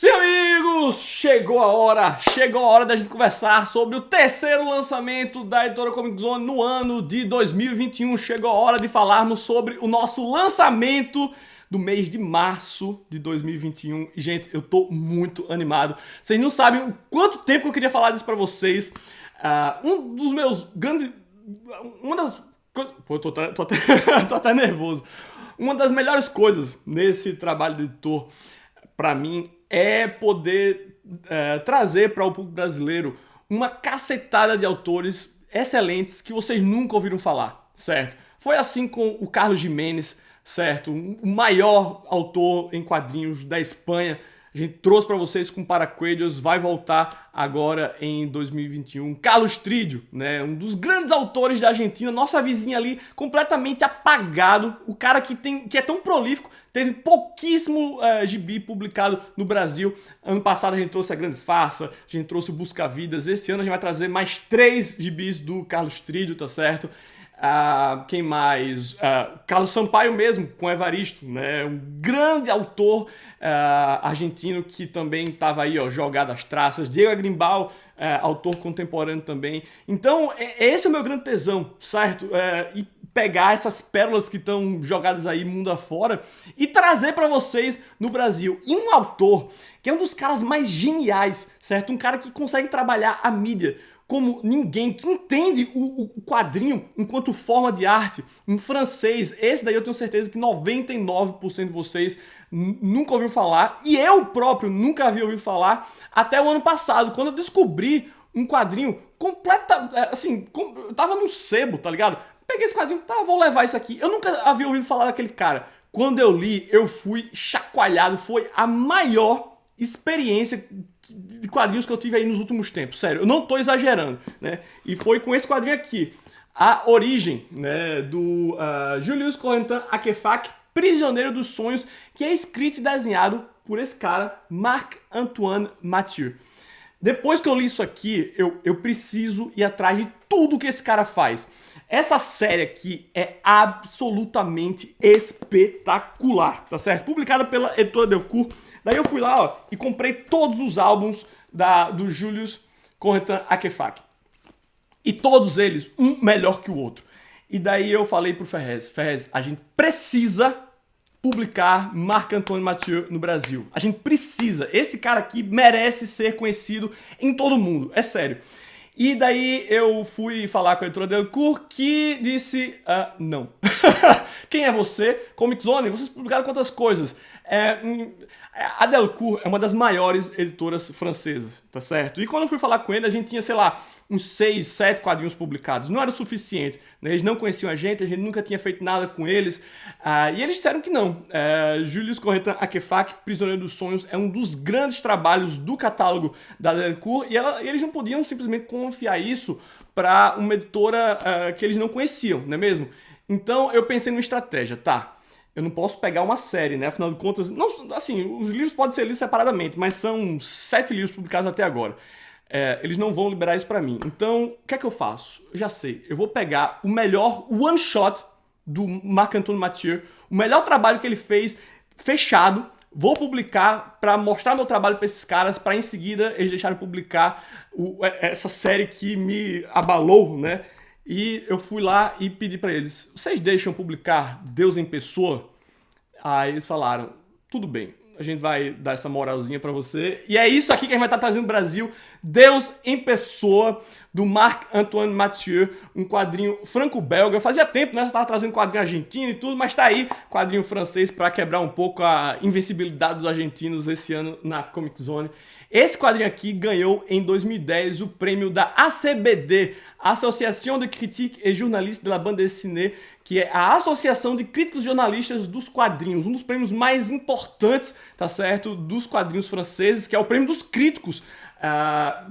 Sim, amigos, chegou a hora da gente conversar sobre o terceiro lançamento da editora Comic Zone no ano de 2021. Chegou a hora de falarmos sobre o nosso lançamento do mês de março de 2021. E, gente, eu tô muito animado. Vocês não sabem o quanto tempo que eu queria falar disso pra vocês. Um dos meus grandes... Uma das coisas... Pô, eu tô até nervoso. Uma das melhores coisas nesse trabalho de editor, pra mim, é poder trazer para o público brasileiro uma cacetada de autores excelentes que vocês nunca ouviram falar, certo? Foi assim com o Carlos Giménez, certo? O maior autor em quadrinhos da Espanha. A gente trouxe para vocês com Paracoelhos, vai voltar agora em 2021. Carlos Trídio, né? Um dos grandes autores da Argentina, nossa vizinha ali, completamente apagado. O cara que é tão prolífico, teve pouquíssimo gibi publicado no Brasil. Ano passado a gente trouxe A Grande Farsa, a gente trouxe o Busca Vidas. Esse ano a gente vai trazer mais 3 gibis do Carlos Trídio, tá certo? Quem mais? Carlos Sampaio mesmo, com Evaristo, né? Um grande autor argentino que também estava aí, ó, jogado às traças. Diego Agrimbal, autor contemporâneo também. Então, esse é o meu grande tesão, certo? E pegar essas pérolas que estão jogadas aí mundo afora e trazer para vocês no Brasil. E um autor que é um dos caras mais geniais, certo? Um cara que consegue trabalhar a mídia como ninguém, que entende o quadrinho enquanto forma de arte, um francês. Esse daí eu tenho certeza que 99% de vocês nunca ouviu falar, e eu próprio nunca havia ouvido falar até o ano passado, quando eu descobri um quadrinho assim, eu tava num sebo, tá ligado? Peguei esse quadrinho, tá, vou levar isso aqui. Eu nunca havia ouvido falar daquele cara. Quando eu li, eu fui chacoalhado, foi a maior experiência de quadrinhos que eu tive aí nos últimos tempos, sério, eu não tô exagerando, né? E foi com esse quadrinho aqui, A Origem, né, do Julius Corentin Akefak, Prisioneiro dos Sonhos, que é escrito e desenhado por esse cara, Marc-Antoine Mathieu. Depois que eu li isso aqui, eu preciso ir atrás de tudo que esse cara faz. Essa série aqui é absolutamente espetacular, tá certo? Publicada pela editora Delcourt. Daí eu fui lá, ó, e comprei todos os álbuns do Julius Corentin Akefak. E todos eles, um melhor que o outro. E daí eu falei pro Ferrez, a gente precisa publicar Marc-Antoine Mathieu no Brasil. A gente precisa. Esse cara aqui merece ser conhecido em todo mundo. É sério. E daí eu fui falar com a editora Delcourt, que disse, não. Quem é você? Comic Zone, vocês publicaram quantas coisas? A Delcourt é uma das maiores editoras francesas, tá certo? E quando eu fui falar com ele, a gente tinha, sei lá, uns 6, 7 quadrinhos publicados. Não era o suficiente, né? Eles não conheciam a gente nunca tinha feito nada com eles. E eles disseram que não. Julius Corentin Akefak, Prisioneiro dos Sonhos, é um dos grandes trabalhos do catálogo da Delcourt, e eles não podiam simplesmente confiar isso para uma editora que eles não conheciam, não é mesmo? Então eu pensei numa estratégia, tá? Eu não posso pegar uma série, né? Afinal de contas, não, assim, os livros podem ser lidos separadamente, mas são 7 livros publicados até agora. Eles não vão liberar isso pra mim. Então, o que é que eu faço? Eu já sei. Eu vou pegar o melhor one-shot do Marc-Antoine Mathieu, o melhor trabalho que ele fez, fechado, vou publicar pra mostrar meu trabalho pra esses caras, pra em seguida eles deixarem publicar essa série que me abalou, né? E eu fui lá e pedi pra eles, vocês deixam publicar Deus em Pessoa? Aí eles falaram, tudo bem, a gente vai dar essa moralzinha pra você. E é isso aqui que a gente vai estar trazendo no Brasil, Deus em Pessoa, do Marc-Antoine Mathieu, um quadrinho franco-belga. Fazia tempo, né? Eu estava trazendo quadrinho argentino e tudo, mas tá aí, quadrinho francês para quebrar um pouco a invencibilidade dos argentinos esse ano na Comic Zone. Esse quadrinho aqui ganhou em 2010 o prêmio da ACBD, Associação de Critiques et Journalistes de la Bande Dessinée, que é a Associação de Críticos e Jornalistas dos Quadrinhos, um dos prêmios mais importantes, tá certo, dos quadrinhos franceses, que é o prêmio dos críticos.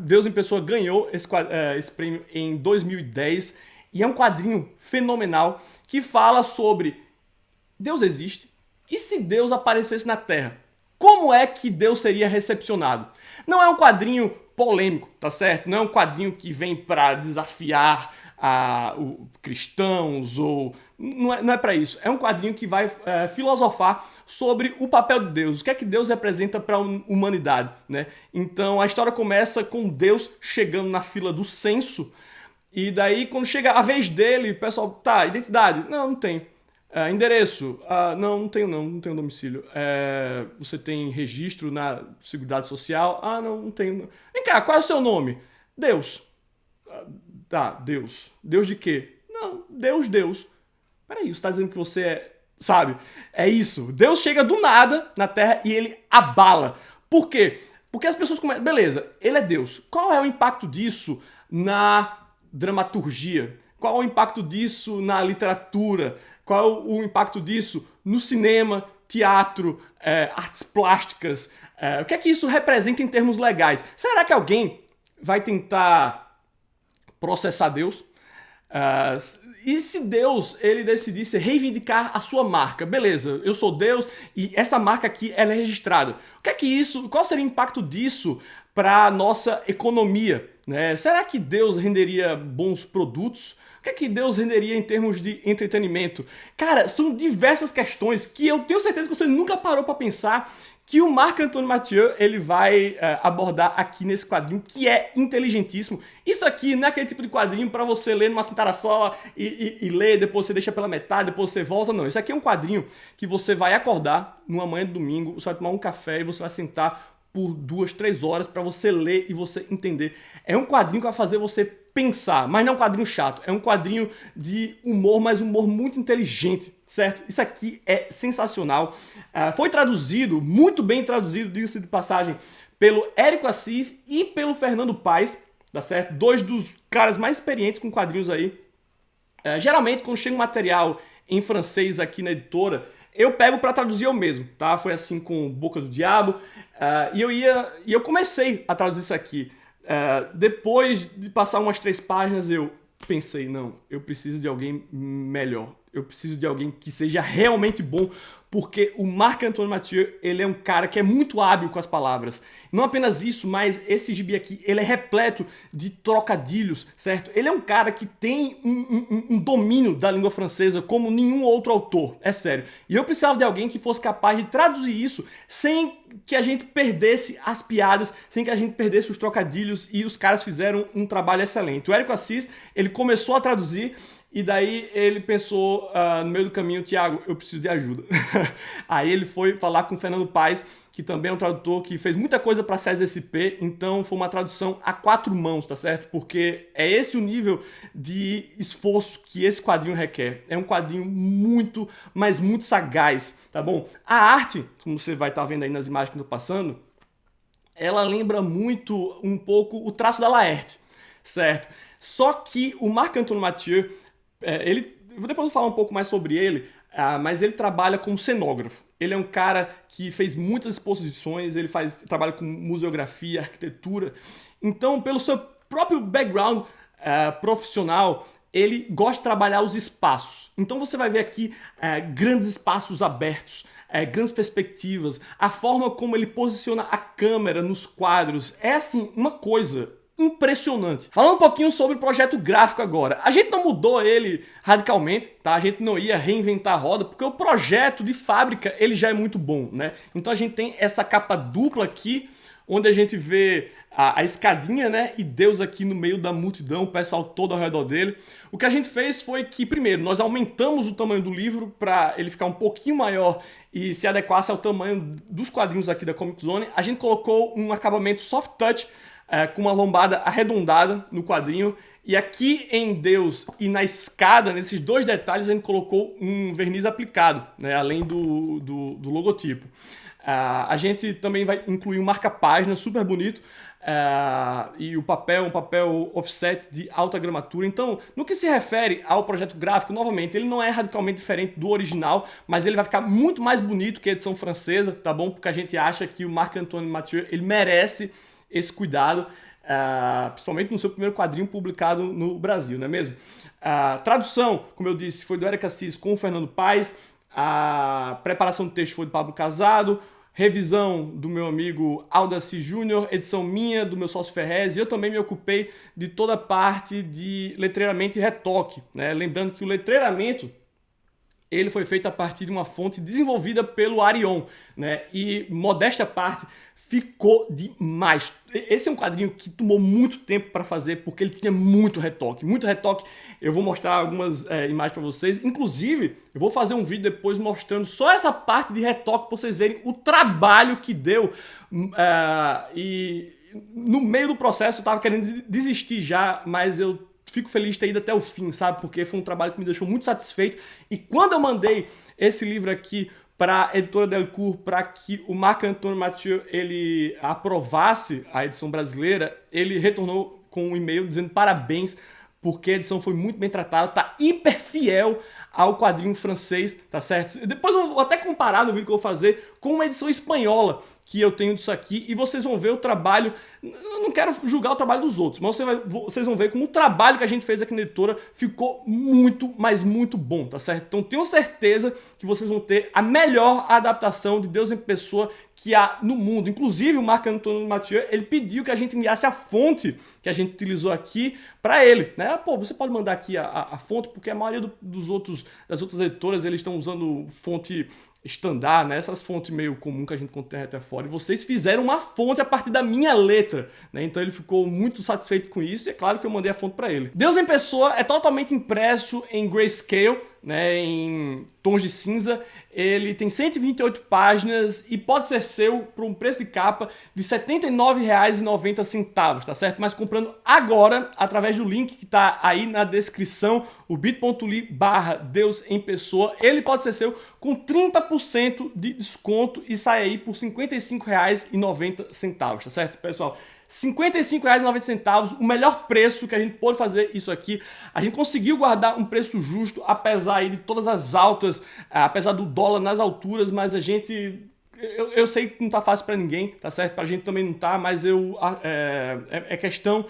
Deus em Pessoa ganhou esse prêmio em 2010 e é um quadrinho fenomenal que fala sobre Deus existe e se Deus aparecesse na Terra, como é que Deus seria recepcionado? Não é um quadrinho polêmico, tá certo? Não é um quadrinho que vem para desafiar cristãos ou... Não é para isso. É um quadrinho que vai filosofar sobre o papel de Deus, o que é que Deus representa para a humanidade, né? Então a história começa com Deus chegando na fila do censo, e daí quando chega a vez dele, o pessoal, tá, identidade? Não tem. Endereço? Não tenho domicílio. Você tem registro na Seguridade Social? Não tenho. Vem cá, qual é o seu nome? Deus. Tá, Deus. Deus de quê? Não, Deus. Peraí, você está dizendo que você é... Sabe? É isso. Deus chega do nada na Terra e ele abala. Por quê? Porque as pessoas começam... Beleza, ele é Deus. Qual é o impacto disso na dramaturgia? Qual é o impacto disso na literatura? Qual é o impacto disso no cinema, teatro, artes plásticas? O que é que isso representa em termos legais? Será que alguém vai tentar processar Deus? E se Deus ele decidisse reivindicar a sua marca? Beleza, eu sou Deus e essa marca aqui ela é registrada. Qual seria o impacto disso para a nossa economia, né? Será que Deus renderia bons produtos? O que é que Deus renderia em termos de entretenimento? Cara, são diversas questões que eu tenho certeza que você nunca parou para pensar, que o Marc-Antoine Mathieu ele vai abordar aqui nesse quadrinho, que é inteligentíssimo. Isso aqui não é aquele tipo de quadrinho para você ler numa sentada só e ler, depois você deixa pela metade, depois você volta. Não, isso aqui é um quadrinho que você vai acordar numa manhã de domingo, você vai tomar um café e você vai sentar por 2, 3 horas para você ler e você entender. É um quadrinho que vai fazer você pensar, mas não é um quadrinho chato, é um quadrinho de humor, mas humor muito inteligente, certo? Isso aqui é sensacional. Foi traduzido, muito bem traduzido, diga-se de passagem, pelo Érico Assis e pelo Fernando Paes, tá certo? 2 dos caras mais experientes com quadrinhos aí. Geralmente, quando chega um material em francês aqui na editora, eu pego para traduzir eu mesmo, tá? Foi assim com Boca do Diabo, e eu comecei a traduzir isso aqui. Depois de passar umas 3 páginas, eu pensei, não, eu preciso de alguém melhor. Eu preciso de alguém que seja realmente bom, porque o Marc-Antoine Mathieu, ele é um cara que é muito hábil com as palavras. Não apenas isso, mas esse gibi aqui, ele é repleto de trocadilhos, certo? Ele é um cara que tem um domínio da língua francesa como nenhum outro autor, é sério. E eu precisava de alguém que fosse capaz de traduzir isso sem que a gente perdesse as piadas, sem que a gente perdesse os trocadilhos, e os caras fizeram um trabalho excelente. O Érico Assis, ele começou a traduzir, e daí ele pensou no meio do caminho, Thiago, eu preciso de ajuda. Aí ele foi falar com o Fernando Paes, que também é um tradutor que fez muita coisa para a SESI-SP, então foi uma tradução a 4 mãos, tá certo? Porque é esse o nível de esforço que esse quadrinho requer. É um quadrinho muito, mas muito sagaz, tá bom? A arte, como você vai estar vendo aí nas imagens que eu tô passando, ela lembra muito um pouco o traço da Laerte, certo? Só que o Marc-Antoine Mathieu, depois eu vou falar um pouco mais sobre ele, mas ele trabalha como cenógrafo. Ele é um cara que fez muitas exposições, ele trabalha com museografia, arquitetura. Então, pelo seu próprio background profissional, ele gosta de trabalhar os espaços. Então você vai ver aqui grandes espaços abertos, grandes perspectivas, a forma como ele posiciona a câmera nos quadros. É assim, uma coisa impressionante. Falando um pouquinho sobre o projeto gráfico agora. A gente não mudou ele radicalmente, tá? A gente não ia reinventar a roda, porque o projeto de fábrica, ele já é muito bom, né? Então a gente tem essa capa dupla aqui, onde a gente vê a escadinha, né? E Deus aqui no meio da multidão, o pessoal todo ao redor dele. O que a gente fez foi que, primeiro, nós aumentamos o tamanho do livro para ele ficar um pouquinho maior e se adequasse ao tamanho dos quadrinhos aqui da Comic Zone. A gente colocou um acabamento soft touch, com uma lombada arredondada no quadrinho. E aqui em Deus e na escada, nesses 2 detalhes, a gente colocou um verniz aplicado, né, além do logotipo. A gente também vai incluir um marca-página super bonito, e o papel, um papel offset de alta gramatura. Então, no que se refere ao projeto gráfico, novamente, ele não é radicalmente diferente do original, mas ele vai ficar muito mais bonito que a edição francesa, tá bom? Porque a gente acha que o Marc-Antoine Mathieu, ele merece esse cuidado, principalmente no seu primeiro quadrinho publicado no Brasil, não é mesmo? Tradução, como eu disse, foi do Érico Assis com o Fernando Paes, a preparação do texto foi do Pablo Casado, revisão do meu amigo Aldaci Júnior, edição minha, do meu sócio Ferrez, e eu também me ocupei de toda a parte de letreiramento e retoque, né? Lembrando que o letreiramento ele foi feito a partir de uma fonte desenvolvida pelo Arion, né? E modéstia à parte, ficou demais. Esse é um quadrinho que tomou muito tempo para fazer, porque ele tinha muito retoque. Muito retoque. Eu vou mostrar algumas imagens para vocês. Inclusive, eu vou fazer um vídeo depois mostrando só essa parte de retoque para vocês verem o trabalho que deu. E no meio do processo eu tava querendo desistir já, mas eu fico feliz de ter ido até o fim, sabe? Porque foi um trabalho que me deixou muito satisfeito. E quando eu mandei esse livro aqui para a editora Delcourt, para que o Marc-Antoine Mathieu ele aprovasse a edição brasileira, ele retornou com um e-mail dizendo parabéns, porque a edição foi muito bem tratada, tá hiper fiel ao quadrinho francês, tá certo? Depois eu vou até comparar no vídeo que eu vou fazer com uma edição espanhola que eu tenho disso aqui e vocês vão ver o trabalho. Eu não quero julgar o trabalho dos outros, mas vocês vão ver como o trabalho que a gente fez aqui na editora ficou muito, mas muito bom, tá certo? Então tenho certeza que vocês vão ter a melhor adaptação de Deus em Pessoa que há no mundo. Inclusive o Marc-Antoine Mathieu, ele pediu que a gente enviasse a fonte que a gente utilizou aqui para ele, né? Pô, você pode mandar aqui a fonte, porque a maioria das outras editoras, eles estão usando fonte standard, né? Essas fontes meio comum que a gente encontra até fora. E vocês fizeram uma fonte a partir da minha letra, né? Então ele ficou muito satisfeito com isso e é claro que eu mandei a fonte para ele. Deus em Pessoa é totalmente impresso em grayscale, né? Em tons de cinza. Ele tem 128 páginas e pode ser seu por um preço de capa de R$ 79,90, tá certo? Mas comprando agora, através do link que tá aí na descrição, o bit.ly/Deus em Pessoa, ele pode ser seu com 30% de desconto e sai aí por R$ 55,90, tá certo, pessoal? R$ 55,90, o melhor preço que a gente pôde fazer isso aqui. A gente conseguiu guardar um preço justo, apesar aí de todas as altas, apesar do dólar nas alturas, mas a gente... Eu sei que não tá fácil para ninguém, tá certo? Pra gente também não tá, mas é questão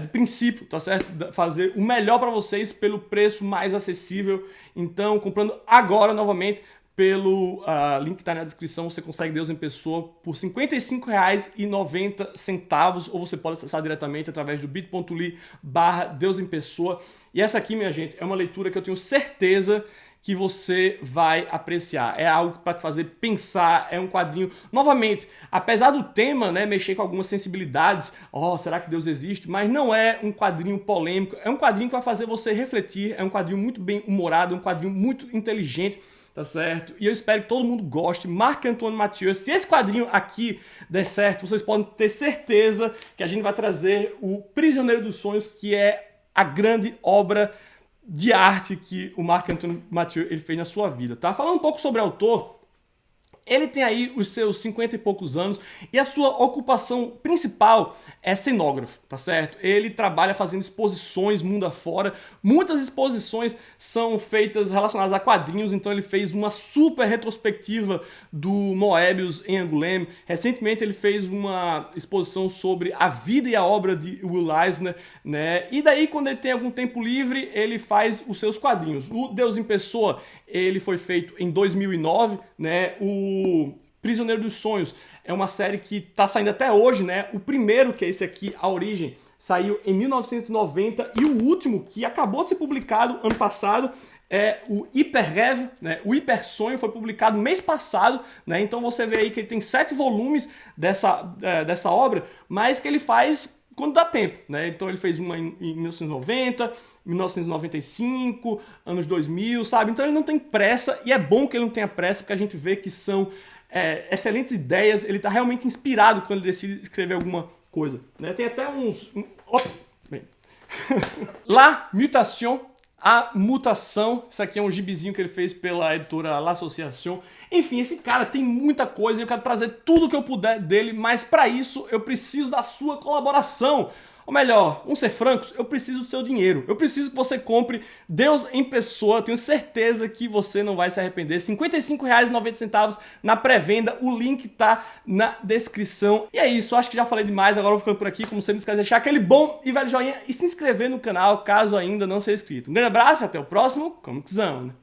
de princípio, tá certo? Fazer o melhor para vocês pelo preço mais acessível. Então, comprando agora novamente, pelo link que está na descrição, você consegue Deus em Pessoa por R$ 55,90, ou você pode acessar diretamente através do bit.ly/Deus em Pessoa. E essa aqui, minha gente, é uma leitura que eu tenho certeza que você vai apreciar. É algo para te fazer pensar, é um quadrinho... Novamente, apesar do tema, né, mexer com algumas sensibilidades, será que Deus existe? Mas não é um quadrinho polêmico, é um quadrinho que vai fazer você refletir, é um quadrinho muito bem humorado, é um quadrinho muito inteligente, tá certo? E eu espero que todo mundo goste. Marc-Antoine Mathieu, se esse quadrinho aqui der certo, vocês podem ter certeza que a gente vai trazer o Prisioneiro dos Sonhos, que é a grande obra de arte que o Marc-Antoine Mathieu ele fez na sua vida, tá? Falando um pouco sobre o autor, ele tem aí os seus 50 e poucos anos e a sua ocupação principal é cenógrafo, tá certo? Ele trabalha fazendo exposições mundo afora. Muitas exposições são feitas relacionadas a quadrinhos, então ele fez uma super retrospectiva do Moebius em Angoulême. Recentemente ele fez uma exposição sobre a vida e a obra de Will Eisner, né? E daí, quando ele tem algum tempo livre, ele faz os seus quadrinhos. O Deus em Pessoa, ele foi feito em 2009, né? O Prisioneiro dos Sonhos é uma série que está saindo até hoje, né? O primeiro, que é esse aqui, A Origem, saiu em 1990 e o último, que acabou de ser publicado ano passado, é o Hyper Rêve, né? O Hiper Sonho foi publicado mês passado, né? Então você vê aí que ele tem 7 volumes dessa obra, mas que ele faz quando dá tempo, né? Então ele fez uma em 1990, 1995, anos 2000, sabe? Então ele não tem pressa, e é bom que ele não tenha pressa, porque a gente vê que são excelentes ideias, ele está realmente inspirado quando ele decide escrever alguma coisa, né? Tem até uns... La Mutation, A Mutação, isso aqui é um gibizinho que ele fez pela editora L'Association. Enfim, esse cara tem muita coisa e eu quero trazer tudo que eu puder dele, mas para isso eu preciso da sua colaboração. Ou melhor, vamos ser francos, eu preciso do seu dinheiro. Eu preciso que você compre Deus em Pessoa. Tenho certeza que você não vai se arrepender. R$ 55,90 na pré-venda. O link tá na descrição. E é isso, acho que já falei demais. Agora eu vou ficando por aqui. Como sempre, não esquece de deixar aquele bom e velho joinha e se inscrever no canal, caso ainda não seja inscrito. Um grande abraço e até o próximo Comic Zone.